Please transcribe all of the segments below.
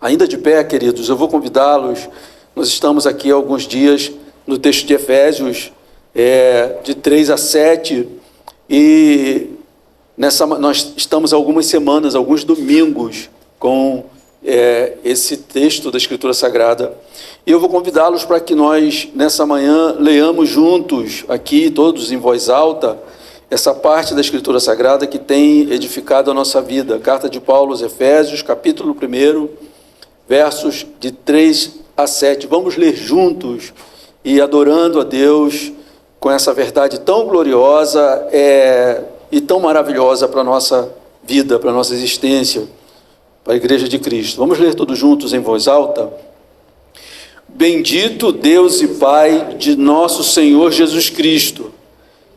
Ainda de pé, queridos, eu vou convidá-los. Nós estamos aqui há alguns dias no texto de Efésios, de 3 a 7, e nós estamos há algumas semanas, alguns domingos, com esse texto da Escritura Sagrada. E eu vou convidá-los para que nós, nessa manhã, leiamos juntos, aqui, todos em voz alta, essa parte da Escritura Sagrada que tem edificado a nossa vida. Carta de Paulo aos Efésios, capítulo 1, versos de 3 a 7. Vamos ler juntos e adorando a Deus com essa verdade tão gloriosa e tão maravilhosa para a nossa vida, para a nossa existência, para a Igreja de Cristo. Vamos ler todos juntos em voz alta? Bendito Deus e Pai de nosso Senhor Jesus Cristo,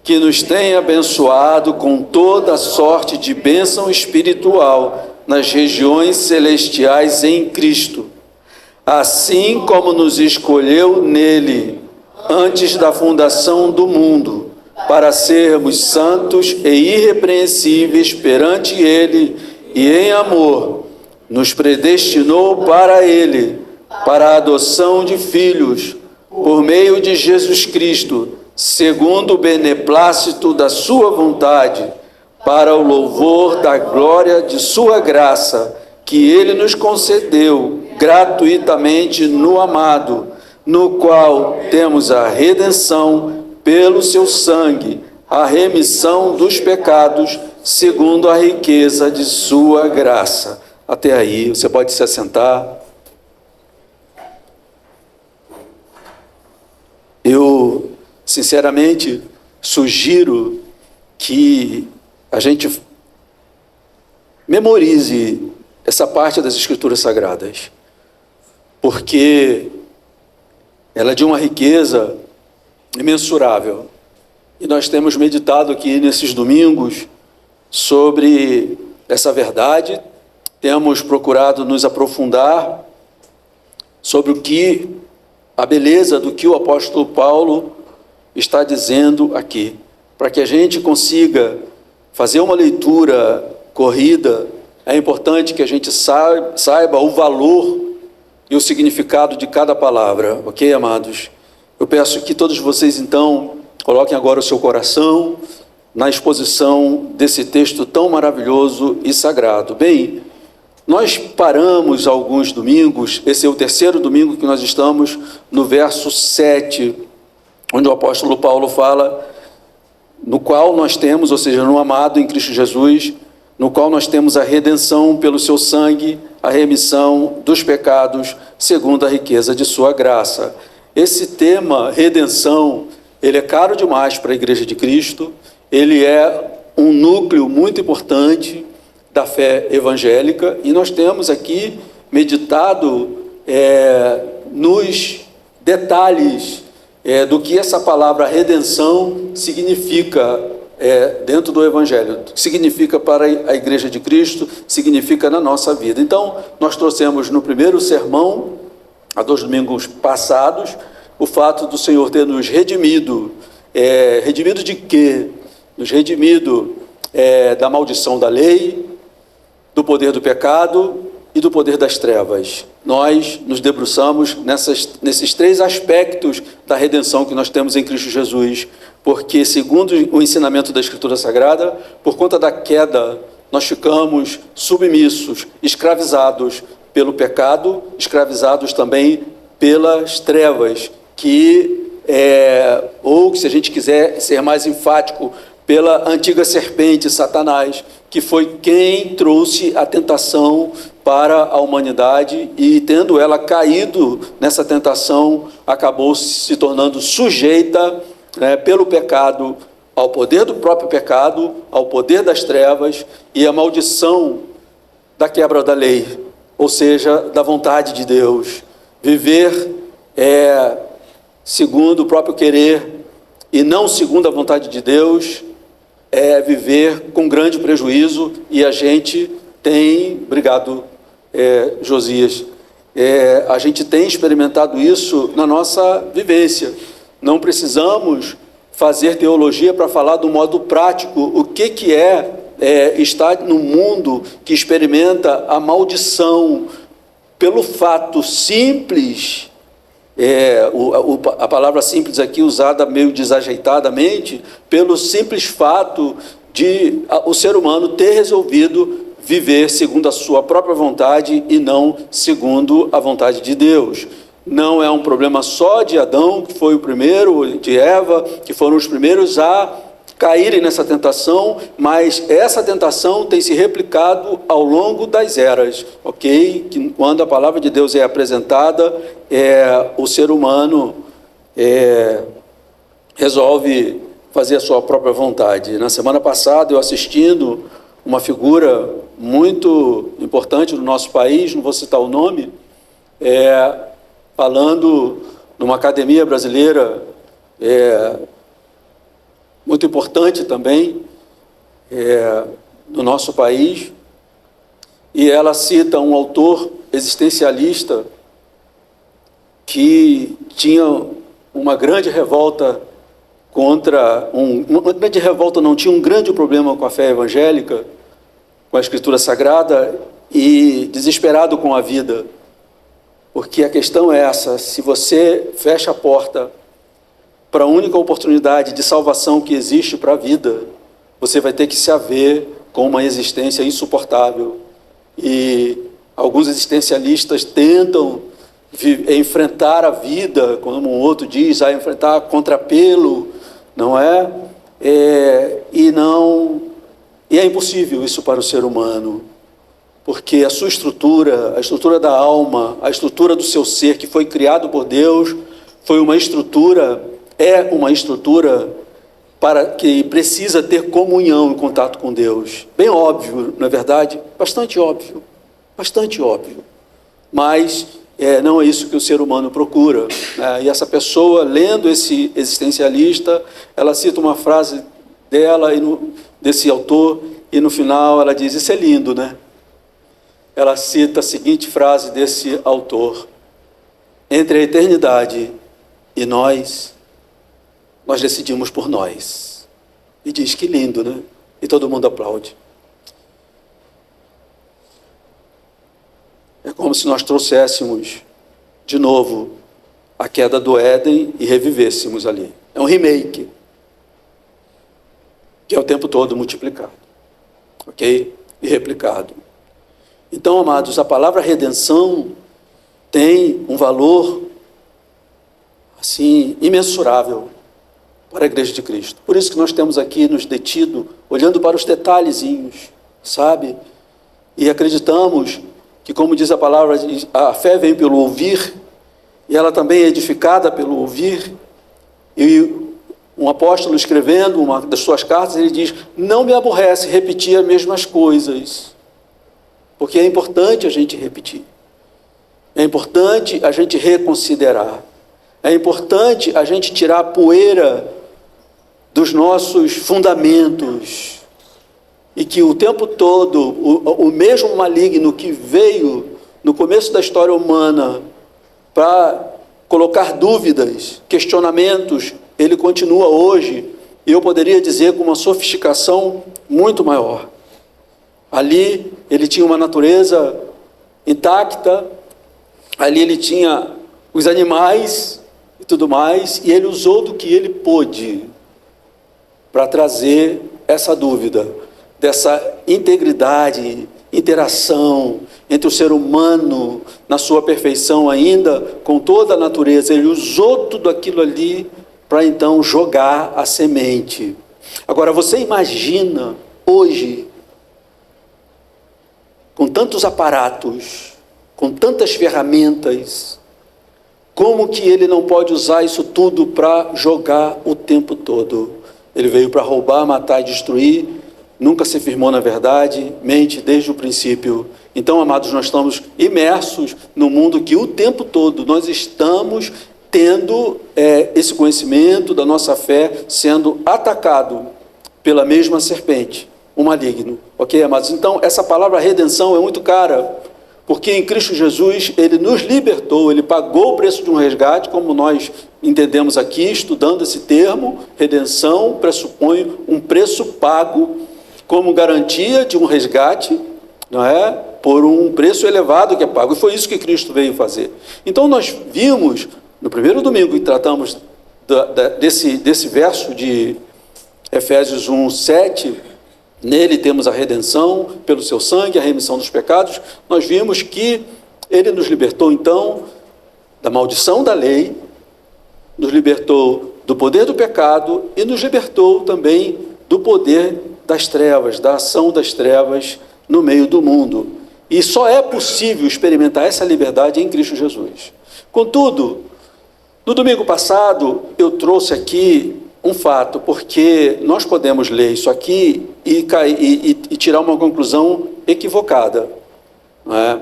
que nos tem abençoado com toda sorte de bênção espiritual nas regiões celestiais em Cristo, assim como nos escolheu nele, antes da fundação do mundo, para sermos santos e irrepreensíveis perante ele, e em amor nos predestinou para ele, para a adoção de filhos, por meio de Jesus Cristo, segundo o beneplácito da sua vontade, para o louvor da glória de sua graça, que ele nos concedeu gratuitamente no amado, no qual temos a redenção pelo seu sangue, a remissão dos pecados, segundo a riqueza de sua graça. Até aí, você pode se assentar. Eu, sinceramente, sugiro que a gente memorize essa parte das Escrituras Sagradas, porque ela é de uma riqueza imensurável. E nós temos meditado aqui nesses domingos sobre essa verdade, temos procurado nos aprofundar sobre a beleza do que o apóstolo Paulo está dizendo aqui, para que a gente consiga fazer uma leitura corrida. É importante que a gente saiba o valor e o significado de cada palavra, ok, amados? Eu peço que todos vocês, então, coloquem agora o seu coração na exposição desse texto tão maravilhoso e sagrado. Bem, nós paramos alguns domingos, esse é o terceiro domingo que nós estamos no verso 7, onde o apóstolo Paulo fala, no qual nós temos, ou seja, no amado em Cristo Jesus, no qual nós temos a redenção pelo seu sangue, a remissão dos pecados, segundo a riqueza de sua graça. Esse tema, redenção, ele é caro demais para a Igreja de Cristo, ele é um núcleo muito importante da fé evangélica, e nós temos aqui meditado nos detalhes do que essa palavra redenção significa dentro do Evangelho, significa para a Igreja de Cristo, significa na nossa vida. Então, nós trouxemos no primeiro sermão, há 2 domingos passados, o fato do Senhor ter nos redimido. Redimido de quê? Nos redimido da maldição da lei, do poder do pecado e do poder das trevas. Nós nos debruçamos nesses 3 aspectos da redenção que nós temos em Cristo Jesus, porque, segundo o ensinamento da Escritura Sagrada, por conta da queda, nós ficamos submissos, escravizados pelo pecado, escravizados também pelas trevas, ou, se a gente quiser ser mais enfático, pela antiga serpente, Satanás, que foi quem trouxe a tentação para a humanidade, e tendo ela caído nessa tentação, acabou se tornando sujeita, pelo pecado, ao poder do próprio pecado, ao poder das trevas e à maldição da quebra da lei, ou seja, da vontade de Deus. Viver segundo o próprio querer e não segundo a vontade de Deus é viver com grande prejuízo, e a gente tem, obrigado, Josias, a gente tem experimentado isso na nossa vivência. Não precisamos fazer teologia para falar do modo prático o que é estar num mundo que experimenta a maldição pelo fato simples, a palavra simples aqui usada meio desajeitadamente, pelo simples fato de o ser humano ter resolvido viver segundo a sua própria vontade e não segundo a vontade de Deus. Não é um problema só de Adão, que foi o primeiro, de Eva, que foram os primeiros a caírem nessa tentação, mas essa tentação tem se replicado ao longo das eras, ok? Que quando a palavra de Deus é apresentada, o ser humano resolve fazer a sua própria vontade. Na semana passada, eu assistindo uma figura muito importante do nosso país, não vou citar o nome, falando numa academia brasileira muito importante também no nosso país, e ela cita um autor existencialista que tinha uma grande revolta uma grande revolta, não, tinha um grande problema com a fé evangélica, com a Escritura Sagrada, e desesperado com a vida, porque a questão é essa: se você fecha a porta para a única oportunidade de salvação que existe para a vida, você vai ter que se haver com uma existência insuportável. E alguns existencialistas tentam enfrentar a vida, como um outro diz, a enfrentar a contrapelo, não é? E é impossível isso para o ser humano, porque a sua estrutura, a estrutura da alma, a estrutura do seu ser, que foi criado por Deus, é uma estrutura para que precisa ter comunhão e contato com Deus. Bem óbvio, não é verdade? Bastante óbvio, mas não é isso que o ser humano procura, né? E essa pessoa, lendo esse existencialista, ela cita uma frase dela, desse autor, e no final ela diz: isso é lindo, né? Ela cita a seguinte frase desse autor: entre a eternidade e nós decidimos por nós. E diz: que lindo, né? E todo mundo aplaude. É como se nós trouxéssemos de novo a queda do Éden e revivêssemos ali. É um remake, que é o tempo todo multiplicado, ok? E replicado. Então, amados, a palavra redenção tem um valor assim imensurável para a Igreja de Cristo. Por isso que nós temos aqui nos detido, olhando para os detalhezinhos, sabe? E acreditamos que, como diz a palavra, a fé vem pelo ouvir, e ela também é edificada pelo ouvir. E um apóstolo, escrevendo uma das suas cartas, ele diz: não me aborrece repetir as mesmas coisas, porque é importante a gente repetir, é importante a gente reconsiderar, é importante a gente tirar a poeira dos nossos fundamentos, e que o tempo todo o mesmo maligno que veio no começo da história humana para colocar dúvidas, questionamentos, ele continua hoje, e eu poderia dizer com uma sofisticação muito maior. Ali ele tinha uma natureza intacta, ali ele tinha os animais e tudo mais, e ele usou do que ele pôde para trazer essa dúvida, dessa integridade, interação entre o ser humano na sua perfeição ainda, com toda a natureza. Ele usou tudo aquilo ali para então jogar a semente. Agora, você imagina hoje, com tantos aparatos, com tantas ferramentas, como que ele não pode usar isso tudo para jogar o tempo todo? Ele veio para roubar, matar e destruir, nunca se firmou na verdade, mente desde o princípio. Então, amados, nós estamos imersos no mundo que o tempo todo nós estamos tendo esse conhecimento da nossa fé sendo atacado pela mesma serpente, o maligno. Ok, amados? Então, essa palavra redenção é muito cara, porque em Cristo Jesus ele nos libertou, ele pagou o preço de um resgate, como nós entendemos aqui, estudando esse termo. Redenção pressupõe um preço pago como garantia de um resgate, não é? por um preço elevado que é pago, e foi isso que Cristo veio fazer. Então nós vimos, no primeiro domingo que tratamos desse verso de Efésios 1:7, nele temos a redenção pelo seu sangue, a remissão dos pecados. Nós vimos que ele nos libertou então da maldição da lei, nos libertou do poder do pecado e nos libertou também do poder das trevas, da ação das trevas no meio do mundo. E só é possível experimentar essa liberdade em Cristo Jesus. Contudo, no domingo passado eu trouxe aqui um fato, porque nós podemos ler isso aqui e tirar uma conclusão equivocada, não é?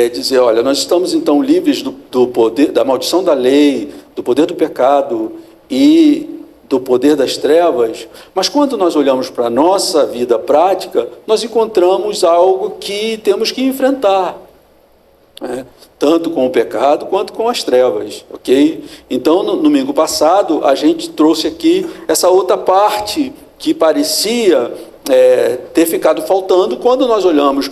Dizer, olha, nós estamos então livres do poder, da maldição da lei, do poder do pecado e do poder das trevas, mas quando nós olhamos para a nossa vida prática, nós encontramos algo que temos que enfrentar, né? Tanto com o pecado quanto com as trevas, ok? Então, no domingo passado, a gente trouxe aqui essa outra parte que parecia ter ficado faltando quando nós olhamos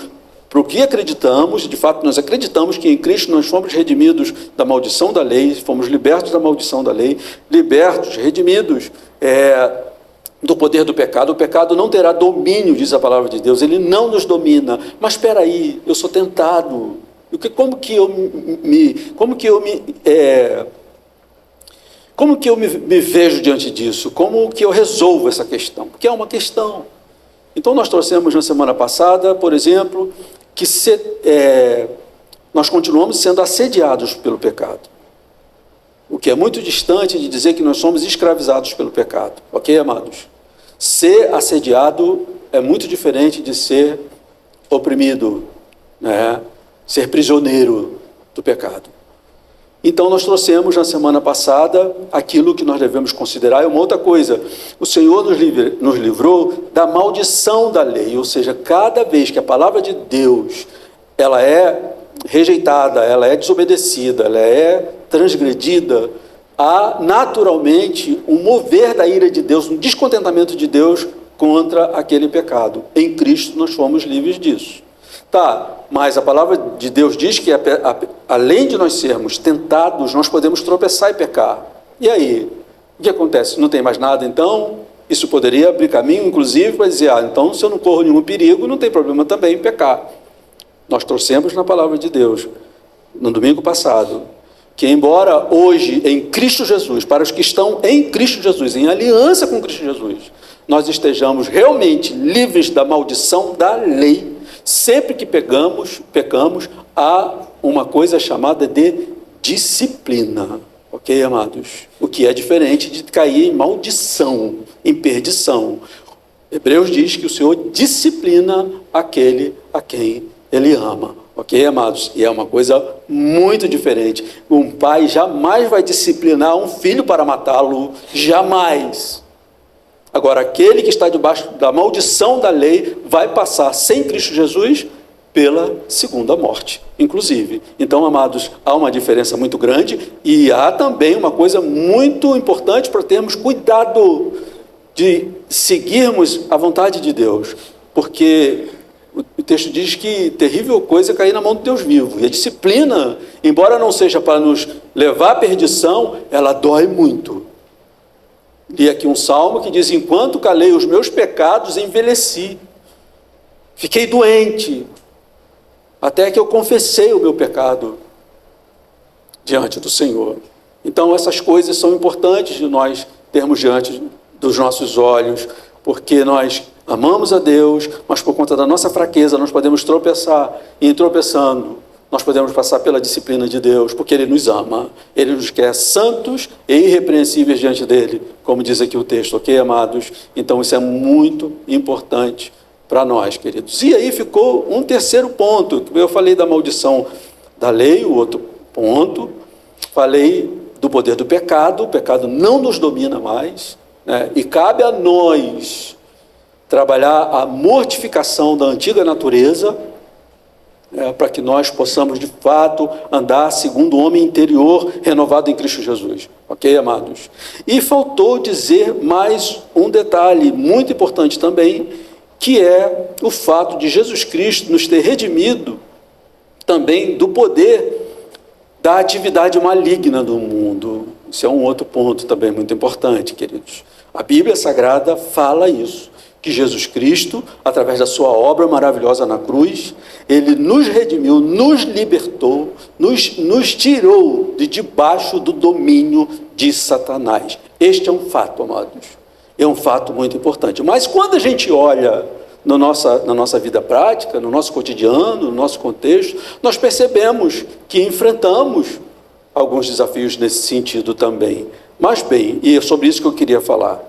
para o que acreditamos. De fato, nós acreditamos que em Cristo nós fomos redimidos da maldição da lei, fomos libertos da maldição da lei, libertos, redimidos do poder do pecado. O pecado não terá domínio, diz a palavra de Deus, ele não nos domina. Mas espera aí, eu sou tentado. Como que eu me vejo diante disso? Como que eu resolvo essa questão? Porque é uma questão. Então nós trouxemos na semana passada, por exemplo, que nós continuamos sendo assediados pelo pecado, o que é muito distante de dizer que nós somos escravizados pelo pecado, ok, amados? Ser assediado é muito diferente de ser oprimido, né? Ser prisioneiro do pecado. Então nós trouxemos na semana passada aquilo que nós devemos considerar. É uma outra coisa, o Senhor nos livrou da maldição da lei, ou seja, cada vez que a palavra de Deus ela é rejeitada, ela é desobedecida, ela é transgredida, há naturalmente um mover da ira de Deus, um descontentamento de Deus contra aquele pecado. Em Cristo nós fomos livres disso. Tá, mas a palavra de Deus diz que além de nós sermos tentados, nós podemos tropeçar e pecar. E aí? O que acontece? Não tem mais nada, então? Isso poderia abrir caminho, inclusive, para dizer, então se eu não corro nenhum perigo, não tem problema também em pecar. Nós trouxemos na palavra de Deus, no domingo passado, que embora hoje, em Cristo Jesus, para os que estão em Cristo Jesus, em aliança com Cristo Jesus, nós estejamos realmente livres da maldição da lei. Sempre que pecamos, há uma coisa chamada de disciplina, ok, amados? O que é diferente de cair em maldição, em perdição. Hebreus diz que o Senhor disciplina aquele a quem Ele ama, ok, amados? E é uma coisa muito diferente. Um pai jamais vai disciplinar um filho para matá-lo, jamais. Agora, aquele que está debaixo da maldição da lei vai passar sem Cristo Jesus pela segunda morte, inclusive. Então, amados, há uma diferença muito grande e há também uma coisa muito importante para termos cuidado de seguirmos a vontade de Deus, porque o texto diz que terrível coisa é cair na mão de Deus vivo. E a disciplina, embora não seja para nos levar à perdição, ela dói muito. Li aqui um salmo que diz, enquanto calei os meus pecados, envelheci. Fiquei doente, até que eu confessei o meu pecado diante do Senhor. Então essas coisas são importantes de nós termos diante dos nossos olhos, porque nós amamos a Deus, mas por conta da nossa fraqueza nós podemos tropeçar, e tropeçando nós podemos passar pela disciplina de Deus, porque Ele nos ama, Ele nos quer santos e irrepreensíveis diante dEle, como diz aqui o texto, ok, amados? Então isso é muito importante para nós, queridos. E aí ficou um terceiro ponto, eu falei da maldição da lei, o outro ponto, falei do poder do pecado, o pecado não nos domina mais, né? E cabe a nós trabalhar a mortificação da antiga natureza, para que nós possamos, de fato, andar segundo o homem interior renovado em Cristo Jesus. Ok, amados? E faltou dizer mais um detalhe muito importante também, que é o fato de Jesus Cristo nos ter redimido também do poder da atividade maligna do mundo. Isso é um outro ponto também muito importante, queridos. A Bíblia Sagrada fala isso, que Jesus Cristo, através da sua obra maravilhosa na cruz, ele nos redimiu, nos libertou, nos tirou de debaixo do domínio de Satanás. Este é um fato, amados. É um fato muito importante. Mas quando a gente olha na nossa vida prática, no nosso cotidiano, no nosso contexto, nós percebemos que enfrentamos alguns desafios nesse sentido também. Mas bem, e é sobre isso que eu queria falar.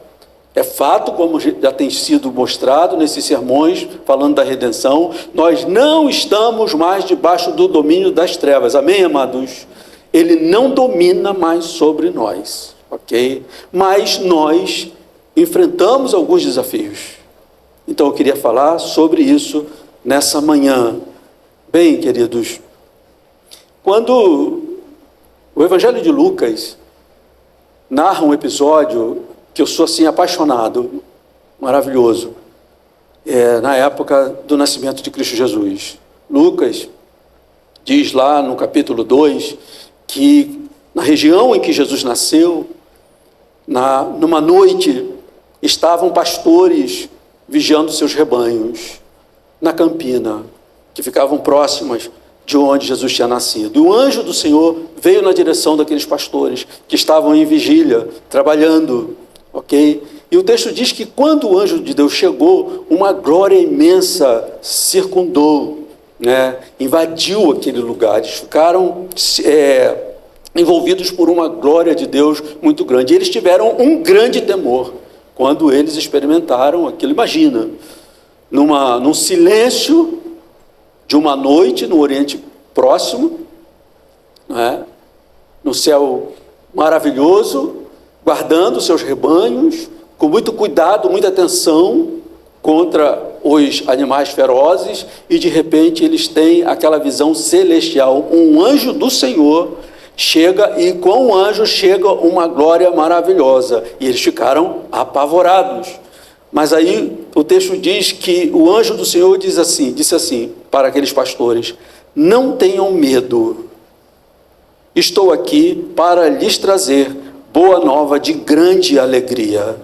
É fato, como já tem sido mostrado nesses sermões, falando da redenção, nós não estamos mais debaixo do domínio das trevas. Amém, amados? Ele não domina mais sobre nós, ok? Mas nós enfrentamos alguns desafios. Então eu queria falar sobre isso nessa manhã. Bem, queridos, quando o Evangelho de Lucas narra um episódio que eu sou assim apaixonado, maravilhoso, na época do nascimento de Cristo Jesus. Lucas diz lá no capítulo 2 que na região em que Jesus nasceu, numa noite, estavam pastores vigiando seus rebanhos na campina, que ficavam próximas de onde Jesus tinha nascido. E o anjo do Senhor veio na direção daqueles pastores que estavam em vigília, trabalhando, ok? E o texto diz que quando o anjo de Deus chegou, uma glória imensa circundou, invadiu aquele lugar. Eles ficaram envolvidos por uma glória de Deus muito grande. E eles tiveram um grande temor quando eles experimentaram aquilo. Imagina, num silêncio de uma noite no Oriente Próximo, no céu maravilhoso, guardando seus rebanhos, com muito cuidado, muita atenção contra os animais ferozes, e de repente eles têm aquela visão celestial. Um anjo do Senhor chega, e com o anjo chega uma glória maravilhosa, e eles ficaram apavorados. Mas aí o texto diz que o anjo do Senhor disse assim para aqueles pastores: não tenham medo, estou aqui para lhes trazer boa nova de grande alegria,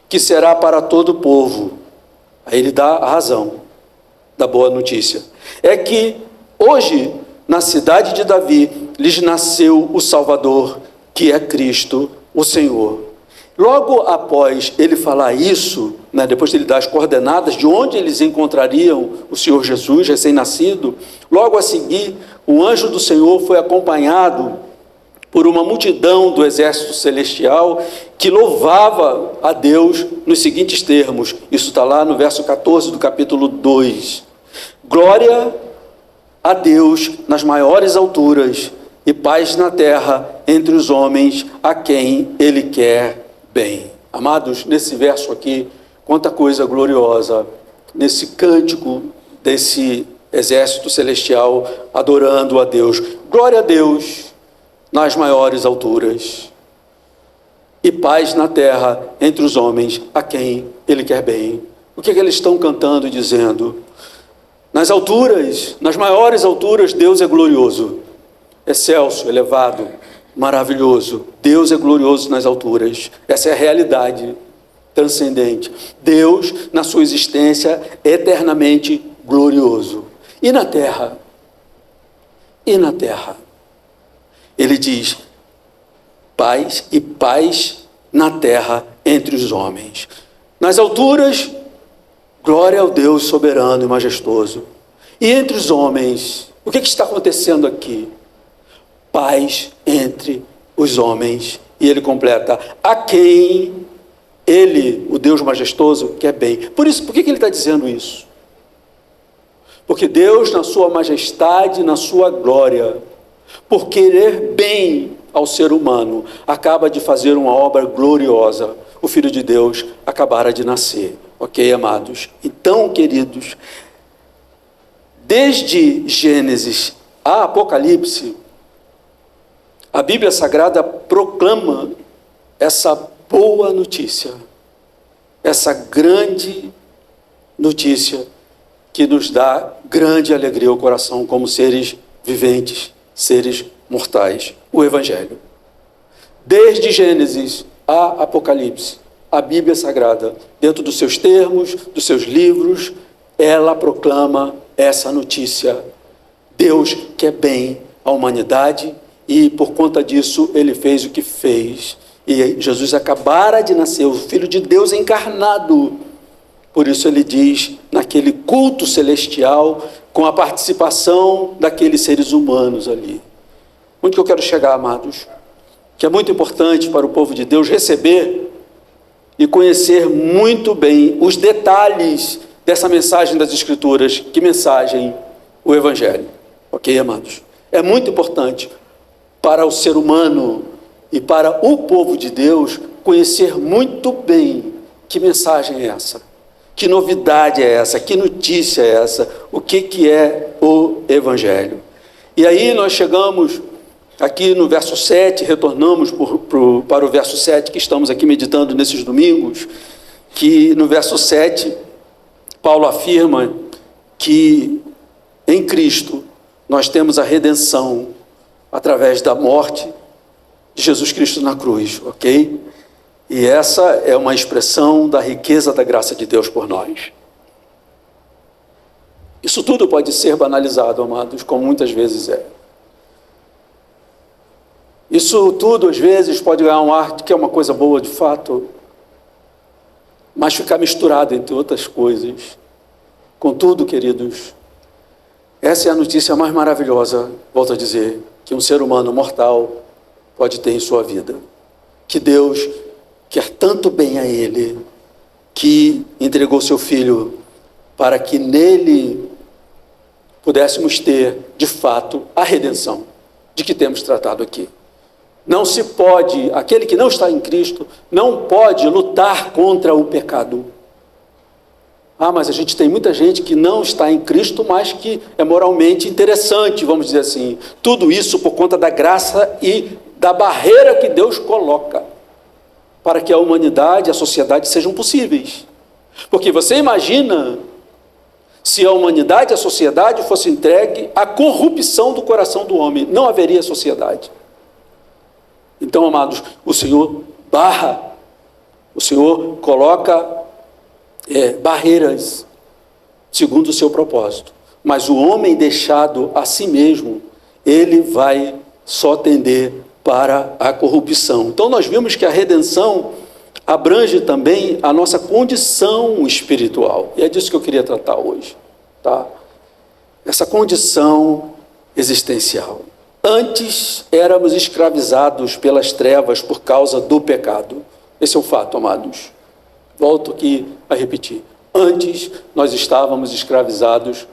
que será para todo o povo. Aí ele dá a razão da boa notícia. É que hoje, na cidade de Davi, lhes nasceu o Salvador, que é Cristo, o Senhor. Logo após ele falar isso, depois de ele dar as coordenadas de onde eles encontrariam o Senhor Jesus, recém-nascido, logo a seguir, o anjo do Senhor foi acompanhado por uma multidão do exército celestial que louvava a Deus nos seguintes termos. Isso está lá no verso 14 do capítulo 2. Glória a Deus nas maiores alturas e paz na terra entre os homens a quem Ele quer bem. Amados, nesse verso aqui, quanta coisa gloriosa, nesse cântico desse exército celestial adorando a Deus. Glória a Deus nas maiores alturas e paz na terra entre os homens a quem Ele quer bem. O que eles estão cantando e dizendo? Nas alturas, nas maiores alturas, Deus é glorioso, excelso, elevado, maravilhoso. Deus é glorioso nas alturas. Essa é a realidade transcendente. Deus, na sua existência, é eternamente glorioso. E na terra? E na terra? Ele diz: paz e paz na terra entre os homens. Nas alturas, glória ao Deus soberano e majestoso. E entre os homens, o que está acontecendo aqui? Paz entre os homens. E ele completa: a quem Ele, o Deus majestoso, quer bem. Por que ele está dizendo isso? Porque Deus, na sua majestade, na sua glória, por querer bem ao ser humano, acaba de fazer uma obra gloriosa. O Filho de Deus acabara de nascer. Ok, amados? Então, queridos, desde Gênesis a Apocalipse, a Bíblia Sagrada proclama essa boa notícia, essa grande notícia que nos dá grande alegria ao coração como seres viventes, seres mortais, o Evangelho. Desde Gênesis a Apocalipse, a Bíblia Sagrada, dentro dos seus termos, dos seus livros, ela proclama essa notícia. Deus quer bem à humanidade e, por conta disso, ele fez o que fez. E Jesus acabara de nascer, o Filho de Deus encarnado. Por isso ele diz, naquele culto celestial, com a participação daqueles seres humanos ali. Onde que eu quero chegar, amados? Que é muito importante para o povo de Deus receber e conhecer muito bem os detalhes dessa mensagem das Escrituras. Que mensagem? O Evangelho. Ok, amados? É muito importante para o ser humano e para o povo de Deus conhecer muito bem que mensagem é essa, que novidade é essa, que notícia é essa, o que é o Evangelho. E aí nós chegamos aqui no verso 7, retornamos para o verso 7 que estamos aqui meditando nesses domingos, que no verso 7, Paulo afirma que em Cristo nós temos a redenção através da morte de Jesus Cristo na cruz, ok? E essa é uma expressão da riqueza da graça de Deus por nós. Isso tudo pode ser banalizado, amados, como muitas vezes é. Isso tudo, às vezes, pode ganhar um ar de que é uma coisa boa de fato, mas ficar misturado entre outras coisas. Contudo, queridos, essa é a notícia mais maravilhosa, volto a dizer, que um ser humano mortal pode ter em sua vida. Que Deus quer tanto bem a ele, que entregou seu Filho para que nele pudéssemos ter, de fato, a redenção de que temos tratado aqui. Não se pode, aquele que não está em Cristo, não pode lutar contra o pecado. Ah, mas a gente tem muita gente que não está em Cristo, mas que é moralmente interessante, vamos dizer assim. Tudo isso por conta da graça e da barreira que Deus coloca para que a humanidade e a sociedade sejam possíveis. Porque você imagina se a humanidade e a sociedade fosse entregue à corrupção do coração do homem, não haveria sociedade. Então, amados, o Senhor barra, o Senhor coloca barreiras segundo o seu propósito. Mas o homem deixado a si mesmo, ele vai só tender para a corrupção. Então nós vimos que a redenção abrange também a nossa condição espiritual. E é disso que eu queria tratar hoje, tá? Essa condição existencial. Antes éramos escravizados pelas trevas por causa do pecado. Esse é o fato, amados. Volto aqui a repetir. Antes nós estávamos escravizados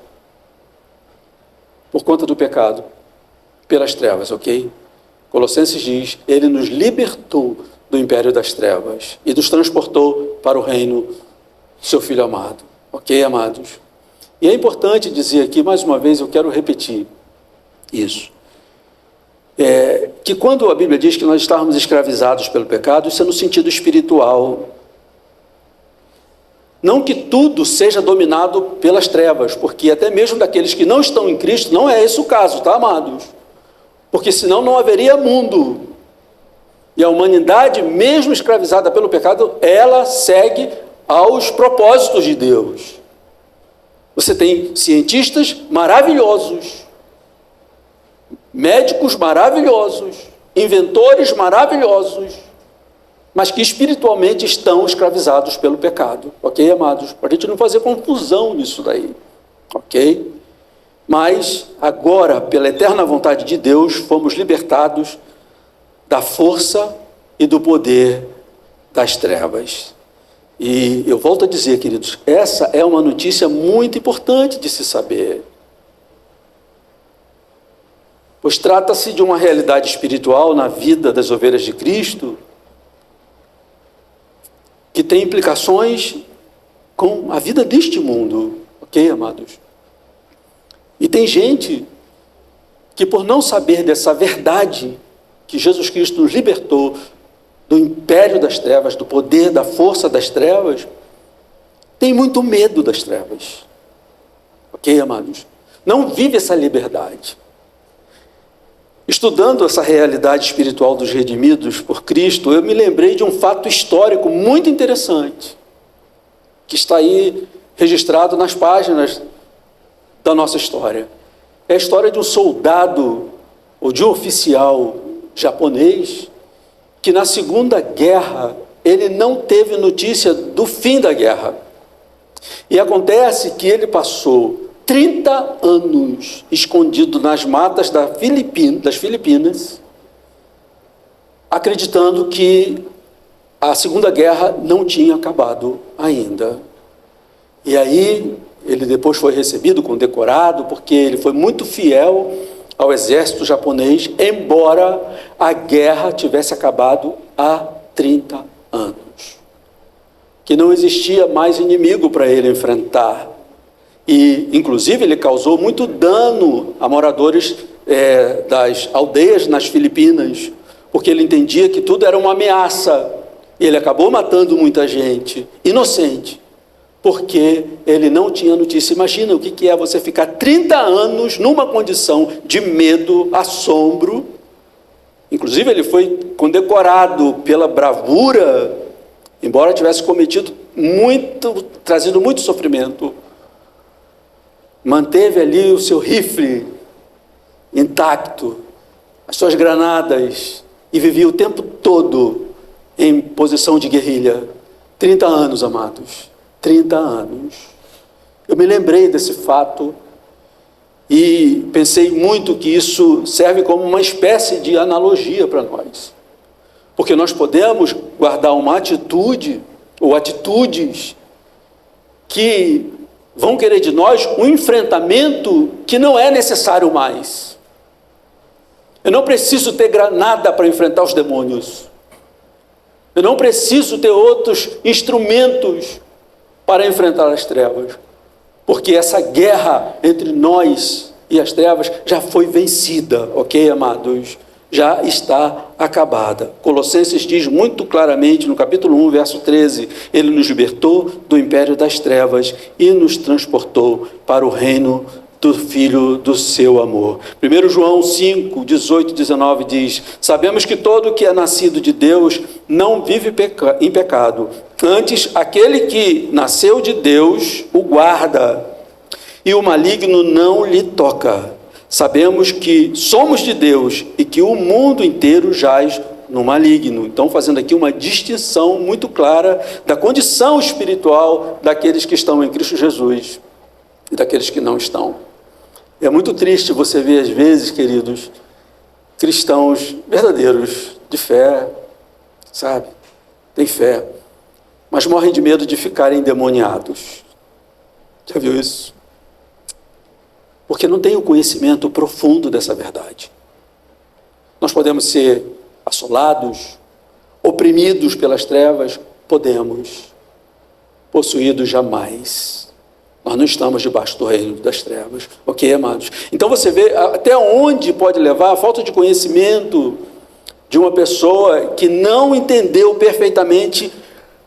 por conta do pecado, pelas trevas, ok? Colossenses diz, ele nos libertou do império das trevas e nos transportou para o reino do seu Filho amado. Ok, amados? E é importante dizer aqui, mais uma vez, eu quero repetir isso. Que quando a Bíblia diz que nós estávamos escravizados pelo pecado, isso é no sentido espiritual. Não que tudo seja dominado pelas trevas, porque até mesmo daqueles que não estão em Cristo, não é esse o caso, tá, amados? Porque senão não haveria mundo. E a humanidade, mesmo escravizada pelo pecado, ela segue aos propósitos de Deus. Você tem cientistas maravilhosos, médicos maravilhosos, inventores maravilhosos, mas que espiritualmente estão escravizados pelo pecado. Ok, amados? Para a gente não fazer confusão nisso daí. Ok? Mas agora, pela eterna vontade de Deus, fomos libertados da força e do poder das trevas. E eu volto a dizer, queridos, essa é uma notícia muito importante de se saber. Pois trata-se de uma realidade espiritual na vida das ovelhas de Cristo, que tem implicações com a vida deste mundo. Ok, amados? E tem gente que, por não saber dessa verdade, que Jesus Cristo nos libertou do império das trevas, do poder, da força das trevas, tem muito medo das trevas. Ok, amados? Não vive essa liberdade. Estudando essa realidade espiritual dos redimidos por Cristo, eu me lembrei de um fato histórico muito interessante, que está aí registrado nas páginas da nossa história. É a história de um soldado ou de um oficial japonês que na Segunda Guerra ele não teve notícia do fim da guerra. E acontece que ele passou 30 anos escondido nas matas das Filipinas, acreditando que a Segunda Guerra não tinha acabado ainda. E aí ele depois foi recebido, condecorado, porque ele foi muito fiel ao exército japonês, embora a guerra tivesse acabado há 30 anos. Que não existia mais inimigo para ele enfrentar. E, inclusive, ele causou muito dano a moradores das aldeias nas Filipinas, porque ele entendia que tudo era uma ameaça. E ele acabou matando muita gente, inocente, porque ele não tinha notícia. Imagina o que é você ficar 30 anos numa condição de medo, assombro. Inclusive, ele foi condecorado pela bravura, embora tivesse trazido muito sofrimento. Manteve ali o seu rifle intacto, as suas granadas, e vivia o tempo todo em posição de guerrilha. 30 anos, amados, 30 anos. Eu me lembrei desse fato e pensei muito que isso serve como uma espécie de analogia para nós. Porque nós podemos guardar uma atitude ou atitudes que vão querer de nós um enfrentamento que não é necessário mais. Eu não preciso ter granada para enfrentar os demônios. Eu não preciso ter outros instrumentos para enfrentar as trevas. Porque essa guerra entre nós e as trevas já foi vencida, ok, amados? Já está acabada. Colossenses diz muito claramente, no capítulo 1, verso 13, ele nos libertou do império das trevas e nos transportou para o reino do Filho do seu amor. 1 João 5, 18 e 19 diz: sabemos que todo que é nascido de Deus não vive em pecado. Antes, aquele que nasceu de Deus o guarda, e o maligno não lhe toca. Sabemos que somos de Deus e que o mundo inteiro jaz no maligno. Então, fazendo aqui uma distinção muito clara da condição espiritual daqueles que estão em Cristo Jesus e daqueles que não estão. É muito triste você ver, às vezes, queridos, cristãos verdadeiros, de fé, sabe? Tem fé, mas morrem de medo de ficarem endemoniados. Já viu isso? Porque não tem o conhecimento profundo dessa verdade. Nós podemos ser assolados, oprimidos pelas trevas, podemos. Possuídos jamais. Nós não estamos debaixo do reino das trevas. Ok, amados? Então você vê até onde pode levar a falta de conhecimento de uma pessoa que não entendeu perfeitamente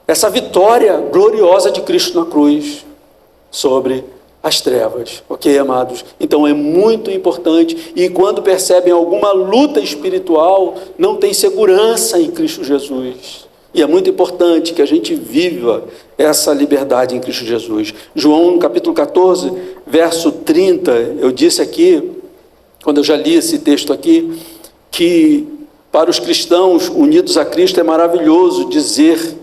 essa vitória gloriosa de Cristo na cruz sobre as trevas, ok, amados? Então é muito importante, e quando percebem alguma luta espiritual, não tem segurança em Cristo Jesus, e é muito importante que a gente viva essa liberdade em Cristo Jesus. João, no capítulo 14, verso 30, eu disse aqui, quando eu já li esse texto aqui, que para os cristãos unidos a Cristo é maravilhoso dizer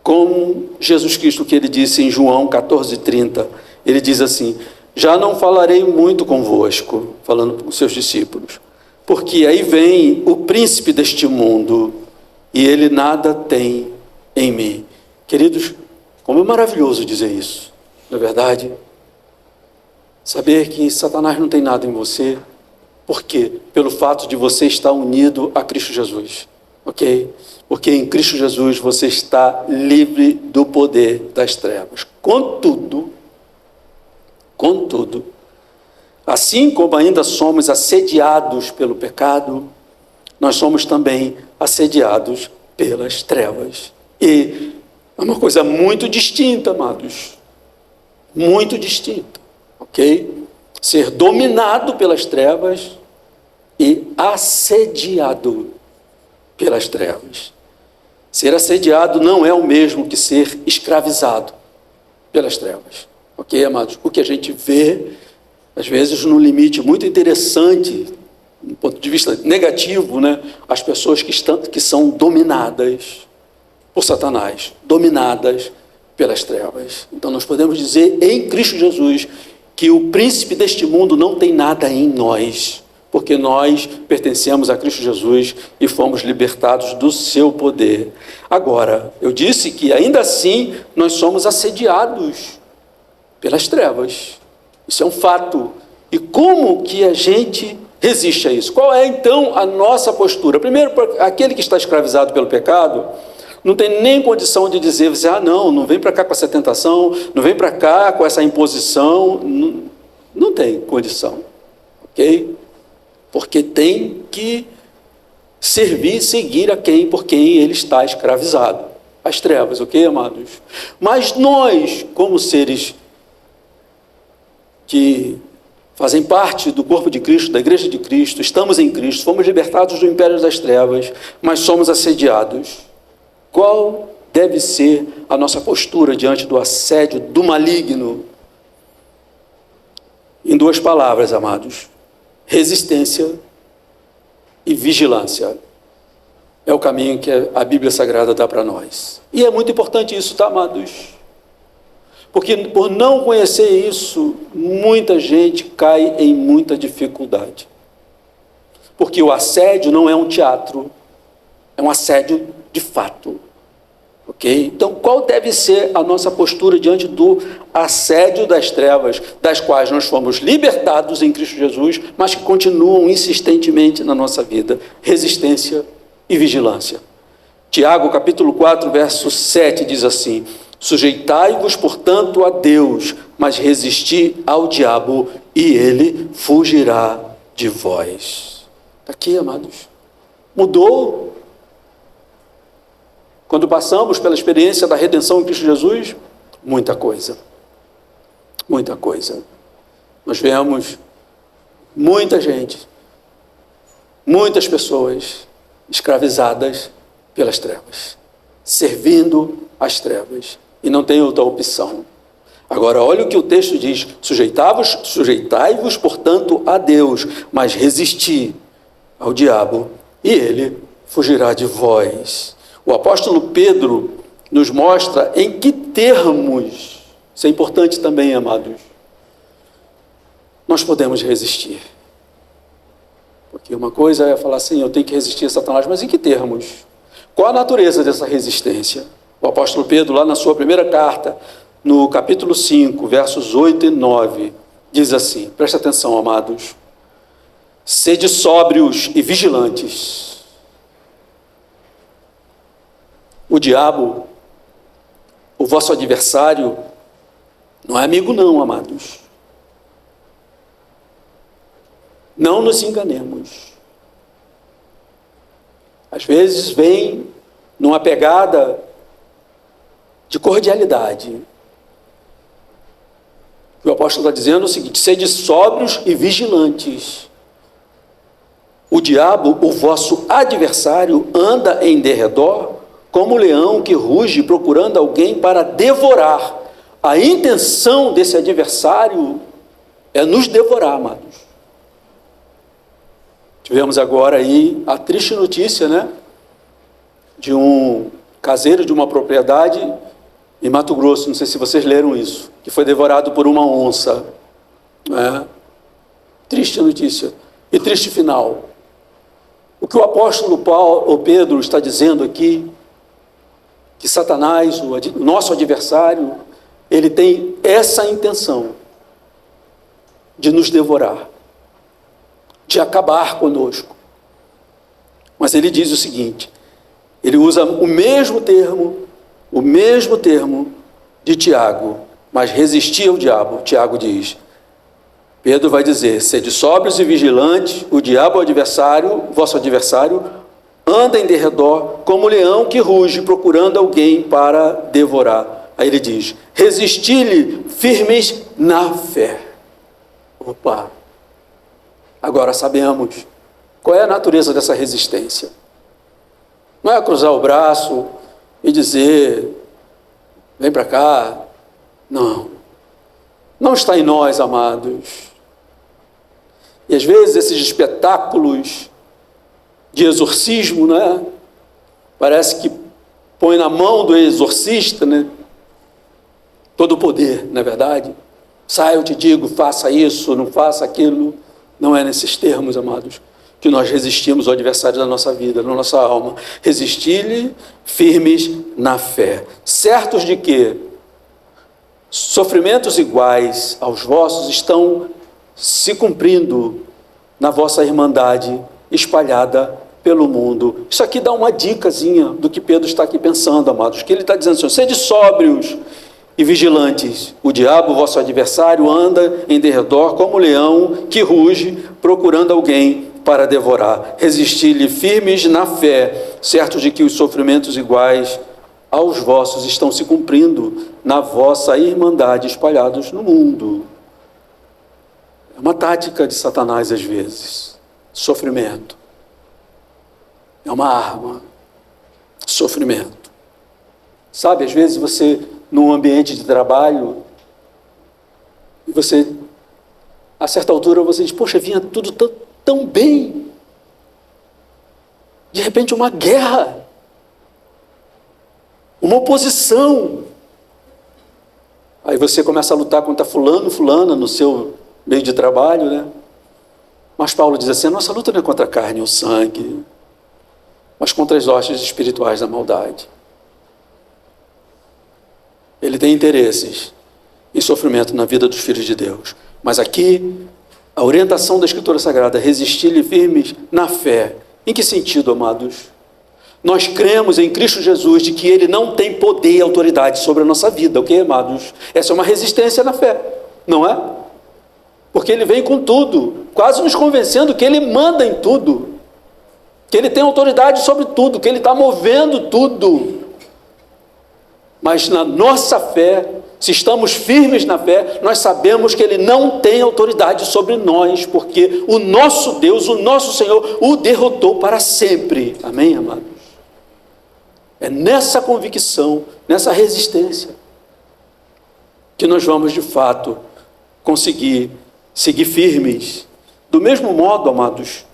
como Jesus Cristo, que ele disse em João 14, 30, ele diz assim: já não falarei muito convosco, falando com os seus discípulos, porque aí vem o príncipe deste mundo, e ele nada tem em mim. Queridos, como é maravilhoso dizer isso, não é verdade? Saber que Satanás não tem nada em você. Por quê? Pelo fato de você estar unido a Cristo Jesus, ok? Porque em Cristo Jesus você está livre do poder das trevas. Contudo, assim como ainda somos assediados pelo pecado, nós somos também assediados pelas trevas. E É uma coisa muito distinta, amados. Muito distinta, ok? Ser dominado pelas trevas e assediado pelas trevas. Ser assediado não é o mesmo que ser escravizado pelas trevas, ok, amados? O que a gente vê, às vezes, num limite muito interessante, do ponto de vista negativo, né? As pessoas que são dominadas por Satanás, dominadas pelas trevas. Então nós podemos dizer em Cristo Jesus que o príncipe deste mundo não tem nada em nós, porque nós pertencemos a Cristo Jesus e fomos libertados do seu poder. Agora, eu disse que ainda assim nós somos assediados pelas trevas. Isso é um fato. E como que a gente resiste a isso? Qual é então a nossa postura? Primeiro, aquele que está escravizado pelo pecado não tem nem condição de dizer, você, não vem para cá com essa tentação, não vem para cá com essa imposição, não tem condição, ok? Porque tem que servir e seguir por quem ele está escravizado, as trevas, ok, amados? Mas nós, como seres que fazem parte do corpo de Cristo, da igreja de Cristo, estamos em Cristo, fomos libertados do império das trevas, mas somos assediados. Qual deve ser a nossa postura diante do assédio do maligno? Em duas palavras, amados: resistência e vigilância. É o caminho que a Bíblia Sagrada dá para nós. E é muito importante isso, tá, amados? Porque por não conhecer isso, muita gente cai em muita dificuldade. Porque o assédio não é um teatro, é um assédio de fato. Ok? Então, qual deve ser a nossa postura diante do assédio das trevas, das quais nós fomos libertados em Cristo Jesus, mas que continuam insistentemente na nossa vida? Resistência e vigilância. Tiago, capítulo 4, verso 7, diz assim: sujeitai-vos, portanto, a Deus, mas resisti ao diabo, e ele fugirá de vós. Está aqui, amados. Mudou. Quando passamos pela experiência da redenção em Cristo Jesus, muita coisa. Muita coisa. Nós vemos muita gente, muitas pessoas escravizadas pelas trevas, servindo às trevas, e não tem outra opção. Agora, olha o que o texto diz: sujeitai-vos, portanto, a Deus, mas resisti ao diabo, e ele fugirá de vós. O apóstolo Pedro nos mostra em que termos, isso é importante também, amados, nós podemos resistir. Porque uma coisa é falar assim, eu tenho que resistir a Satanás, mas em que termos? Qual a natureza dessa resistência? O apóstolo Pedro, lá na sua primeira carta, no capítulo 5, versos 8 e 9, diz assim, presta atenção, amados: sede sóbrios e vigilantes. O diabo, o vosso adversário, não é amigo não, amados. Não nos enganemos. Às vezes vem numa pegada de cordialidade. O apóstolo está dizendo o seguinte: sede sóbrios e vigilantes. O diabo, o vosso adversário, anda em derredor como um leão que ruge procurando alguém para devorar. A intenção desse adversário é nos devorar, amados. Tivemos agora aí a triste notícia, né? De um caseiro de uma propriedade em Mato Grosso, não sei se vocês leram isso, que foi devorado por uma onça. Né? Triste notícia e triste final. O que o apóstolo Pedro está dizendo aqui, que Satanás, o nosso adversário, ele tem essa intenção de nos devorar, de acabar conosco. Mas ele diz o seguinte, ele usa o mesmo termo de Tiago, mas resistir ao diabo. Tiago diz, Pedro vai dizer, sede sóbrios e vigilantes, o diabo é o adversário, vosso adversário, anda em derredor como leão que ruge, procurando alguém para devorar. Aí ele diz: resisti-lhe firmes na fé. Opa! Agora sabemos qual é a natureza dessa resistência. Não é cruzar o braço e dizer: vem para cá. Não. Não está em nós, amados. E às vezes esses espetáculos de exorcismo, né? Parece que põe na mão do exorcista, né? Todo o poder, não é verdade? Sai, eu te digo, faça isso, não faça aquilo. Não é nesses termos, amados, que nós resistimos ao adversário da nossa vida, da nossa alma. Resistir-lhe firmes na fé, certos de que sofrimentos iguais aos vossos estão se cumprindo na vossa irmandade espalhada pelo mundo. Isso aqui dá uma dicasinha do que Pedro está aqui pensando, amados, que ele está dizendo assim: sede sóbrios e vigilantes. O diabo, vosso adversário, anda em derredor como leão que ruge, procurando alguém para devorar. Resistir-lhe firmes na fé, certos de que os sofrimentos iguais aos vossos estão se cumprindo na vossa irmandade espalhados no mundo. É uma tática de Satanás às vezes. Sofrimento. É uma arma. Sofrimento. Sabe, às vezes você, num ambiente de trabalho, e você, a certa altura, você diz: poxa, vinha tudo tão bem. De repente, uma guerra. Uma oposição. Aí você começa a lutar contra fulano, fulana, no seu meio de trabalho, né? Mas Paulo diz assim: a nossa luta não é contra a carne ou sangue, mas contra as hostes espirituais da maldade. Ele tem interesses e sofrimento na vida dos filhos de Deus. Mas aqui, a orientação da Escritura Sagrada: resistir-lhe firmes na fé. Em que sentido, amados? Nós cremos em Cristo Jesus de que Ele não tem poder e autoridade sobre a nossa vida, ok, amados? Essa é uma resistência na fé, não é? Porque Ele vem com tudo, quase nos convencendo que Ele manda em tudo, que Ele tem autoridade sobre tudo, que Ele está movendo tudo. Mas na nossa fé, se estamos firmes na fé, nós sabemos que Ele não tem autoridade sobre nós, porque o nosso Deus, o nosso Senhor, o derrotou para sempre. Amém, amados? É nessa convicção, nessa resistência, que nós vamos de fato conseguir seguir firmes. Do mesmo modo, amados,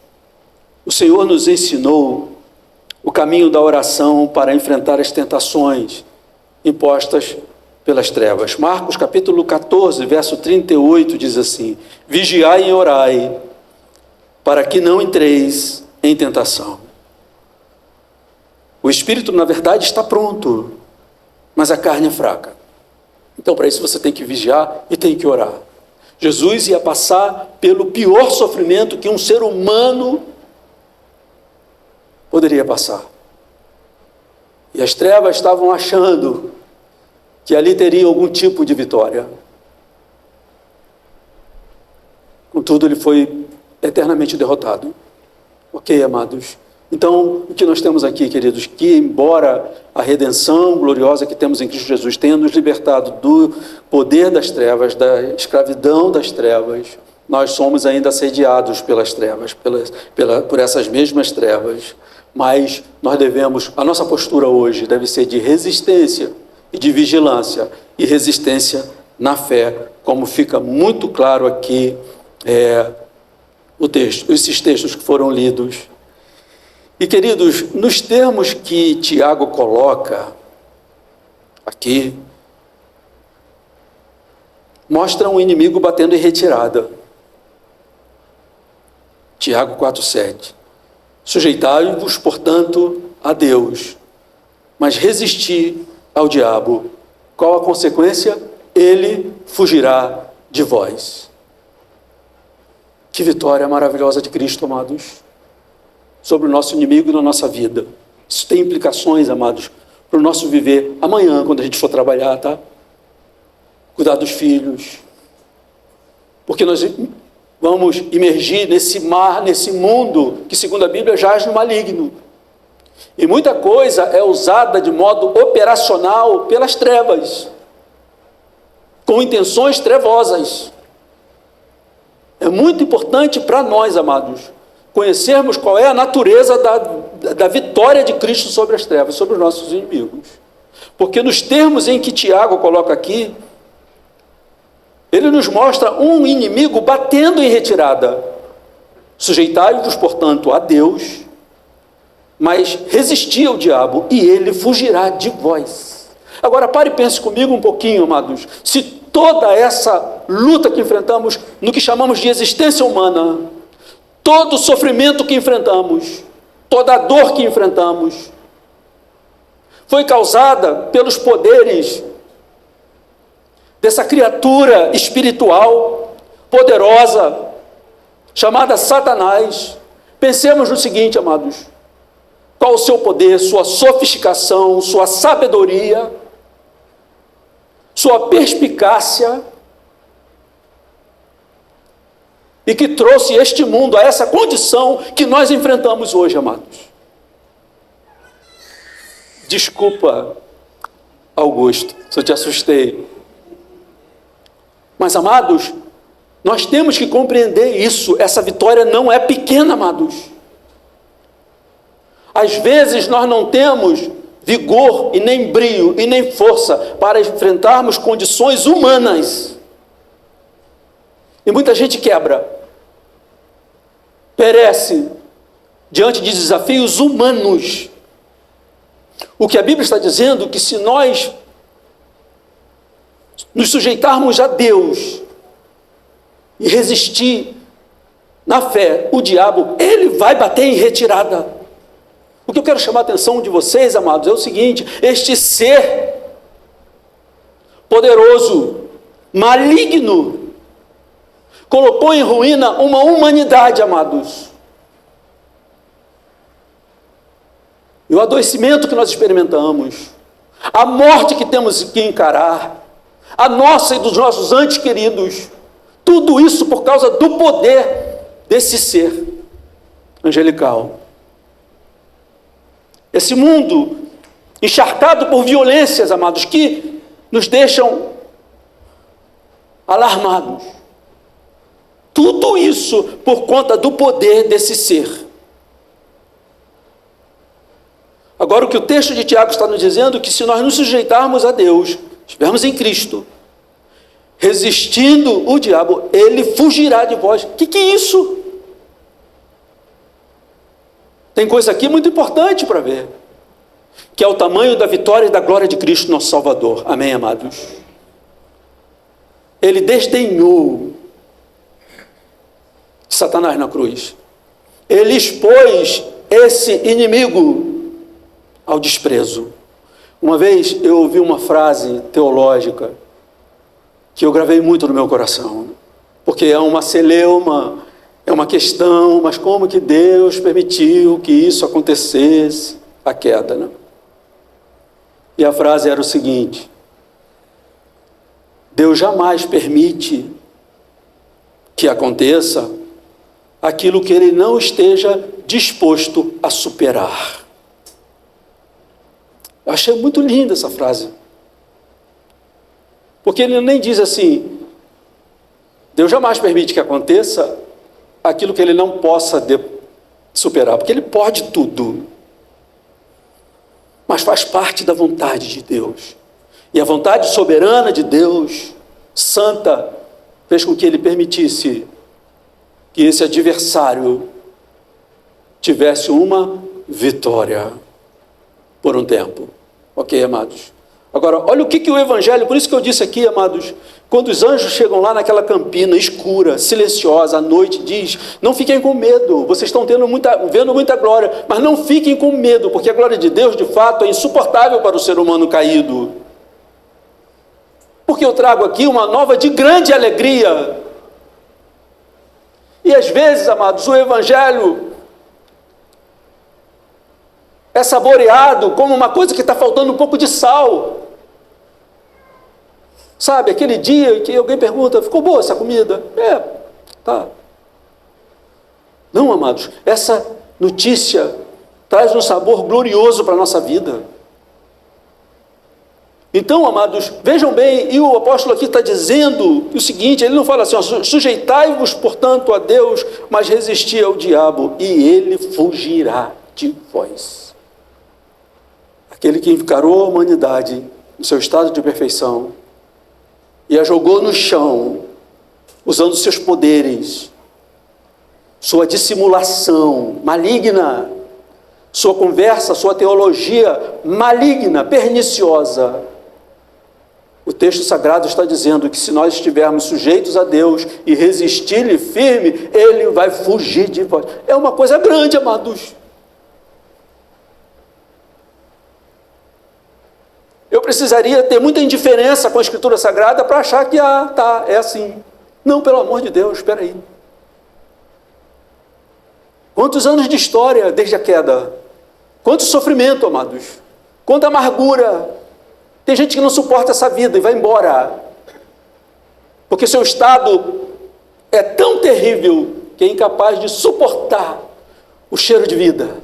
o Senhor nos ensinou o caminho da oração para enfrentar as tentações impostas pelas trevas. Marcos capítulo 14, verso 38 diz assim: vigiai e orai, para que não entreis em tentação. O espírito, na verdade, está pronto, mas a carne é fraca. Então, para isso, você tem que vigiar e tem que orar. Jesus ia passar pelo pior sofrimento que um ser humano poderia passar. E as trevas estavam achando que ali teria algum tipo de vitória. Contudo, ele foi eternamente derrotado. Ok, amados? Então, o que nós temos aqui, queridos, que embora a redenção gloriosa que temos em Cristo Jesus tenha nos libertado do poder das trevas, da escravidão das trevas, nós somos ainda assediados pelas trevas, por essas mesmas trevas. Mas nós devemos, a nossa postura hoje deve ser de resistência e de vigilância, e resistência na fé, como fica muito claro aqui esses textos que foram lidos. E, queridos, nos termos que Tiago coloca aqui, mostra um inimigo batendo em retirada. Tiago 4,7. Sujeitai-vos, portanto, a Deus, mas resisti ao diabo. Qual a consequência? Ele fugirá de vós. Que vitória maravilhosa de Cristo, amados, sobre o nosso inimigo e na nossa vida. Isso tem implicações, amados, para o nosso viver amanhã, quando a gente for trabalhar, tá? Cuidar dos filhos. Porque nós vamos imergir nesse mar, nesse mundo, que segundo a Bíblia jaz no maligno. E muita coisa é usada de modo operacional pelas trevas, com intenções trevosas. É muito importante para nós, amados, conhecermos qual é a natureza da vitória de Cristo sobre as trevas, sobre os nossos inimigos. Porque nos termos em que Tiago coloca aqui, ele nos mostra um inimigo batendo em retirada. Sujeitai-vos, portanto, a Deus, mas resisti ao diabo, e ele fugirá de vós. Agora pare e pense comigo um pouquinho, amados. Se toda essa luta que enfrentamos, no que chamamos de existência humana, todo o sofrimento que enfrentamos, toda a dor que enfrentamos, foi causada pelos poderes dessa criatura espiritual, poderosa, chamada Satanás. Pensemos no seguinte, amados: qual o seu poder, sua sofisticação, sua sabedoria, sua perspicácia, e que trouxe este mundo a essa condição que nós enfrentamos hoje, amados. Desculpa, Augusto, se eu te assustei. Mas, amados, nós temos que compreender isso. Essa vitória não é pequena, amados. Às vezes nós não temos vigor e nem brio e nem força para enfrentarmos condições humanas. E muita gente quebra, perece diante de desafios humanos. O que a Bíblia está dizendo é que se nós nos sujeitarmos a Deus e resistir na fé, o diabo, ele vai bater em retirada. O que eu quero chamar a atenção de vocês, amados, é o seguinte: este ser poderoso, maligno, colocou em ruína uma humanidade, amados. E o adoecimento que nós experimentamos, a morte que temos que encarar, a nossa e dos nossos entes queridos, tudo isso por causa do poder desse ser angelical. Esse mundo encharcado por violências, amados, que nos deixam alarmados. Tudo isso por conta do poder desse ser. Agora, o que o texto de Tiago está nos dizendo é que se nós nos sujeitarmos a Deus, estivermos em Cristo, resistindo o diabo, ele fugirá de vós. O que é isso? Tem coisa aqui muito importante para ver, que é o tamanho da vitória e da glória de Cristo, nosso Salvador. Amém, amados? Ele desdenhou Satanás na cruz. Ele expôs esse inimigo ao desprezo. Uma vez eu ouvi uma frase teológica que eu gravei muito no meu coração, porque é uma celeuma, é uma questão, mas como que Deus permitiu que isso acontecesse, a queda, né? E a frase era o seguinte: Deus jamais permite que aconteça aquilo que Ele não esteja disposto a superar. Eu achei muito linda essa frase, porque ele nem diz assim: Deus jamais permite que aconteça aquilo que Ele não possa superar, porque Ele pode tudo, mas faz parte da vontade de Deus, e a vontade soberana de Deus, santa, fez com que Ele permitisse que esse adversário tivesse uma vitória por um tempo. Ok, amados? Agora, olha o que o Evangelho, por isso que eu disse aqui, amados, quando os anjos chegam lá naquela campina escura, silenciosa, à noite, diz: não fiquem com medo, vocês estão vendo muita glória, mas não fiquem com medo, porque a glória de Deus, de fato, é insuportável para o ser humano caído. Porque eu trago aqui uma nova de grande alegria. E às vezes, amados, o Evangelho é saboreado como uma coisa que está faltando um pouco de sal. Sabe, aquele dia que alguém pergunta: ficou boa essa comida? Tá. Não, amados, essa notícia traz um sabor glorioso para a nossa vida. Então, amados, vejam bem, e o apóstolo aqui está dizendo o seguinte, ele não fala assim, ó, sujeitai-vos, portanto, a Deus, mas resisti ao diabo, e ele fugirá de vós. Aquele que encarou a humanidade no seu estado de perfeição e a jogou no chão, usando seus poderes, sua dissimulação maligna, sua conversa, sua teologia maligna, perniciosa. O texto sagrado está dizendo que se nós estivermos sujeitos a Deus e resistir-lhe firme, ele vai fugir de vós. É uma coisa grande, amados. Eu precisaria ter muita indiferença com a Escritura Sagrada para achar que, é assim. Não, pelo amor de Deus, espera aí. Quantos anos de história desde a queda? Quanto sofrimento, amados? Quanta amargura. Tem gente que não suporta essa vida e vai embora. Porque seu estado é tão terrível que é incapaz de suportar o cheiro de vida.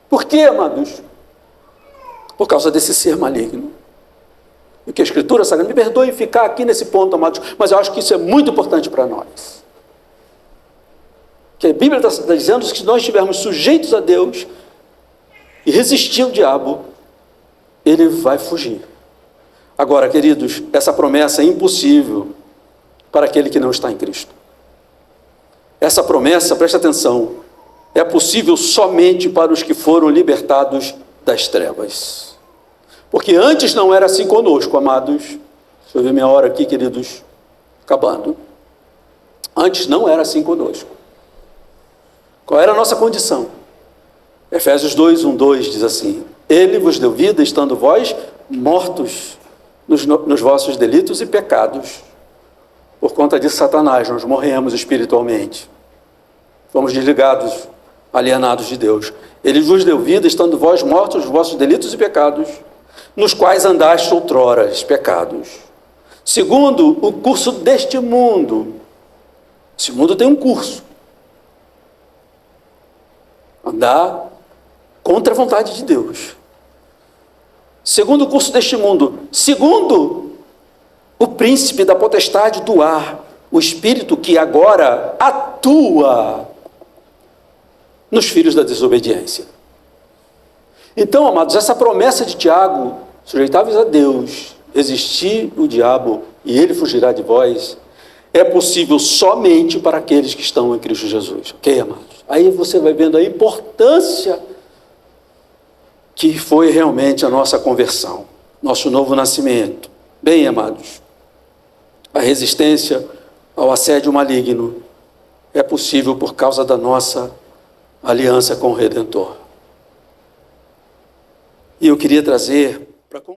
Por quê, amados? Por causa desse ser maligno. E que a Escritura Sagrada, me perdoe ficar aqui nesse ponto, amados, mas eu acho que isso é muito importante para nós. Que a Bíblia está dizendo que se nós estivermos sujeitos a Deus e resistir ao diabo, ele vai fugir. Agora, queridos, essa promessa é impossível para aquele que não está em Cristo. Essa promessa, preste atenção, é possível somente para os que foram libertados das trevas. Porque antes não era assim conosco, amados. Deixa eu ver minha hora aqui, queridos. Acabando. Antes não era assim conosco. Qual era a nossa condição? Efésios 2, 1, 2 diz assim: Ele vos deu vida, estando vós mortos nos vossos delitos e pecados. Por conta de Satanás, nós morremos espiritualmente. Fomos desligados, alienados de Deus. Ele vos deu vida, estando vós mortos nos vossos delitos e pecados, nos quais andaste outrora, pecados. Segundo o curso deste mundo. Esse mundo tem um curso. Andar contra a vontade de Deus. Segundo o curso deste mundo. Segundo o príncipe da potestade do ar, o espírito que agora atua nos filhos da desobediência. Então, amados, essa promessa de Tiago, sujeitáveis a Deus, resistir o diabo e ele fugirá de vós, é possível somente para aqueles que estão em Cristo Jesus. Ok, amados? Aí você vai vendo a importância que foi realmente a nossa conversão, nosso novo nascimento. Bem, amados, a resistência ao assédio maligno é possível por causa da nossa aliança com o Redentor. E eu queria trazer para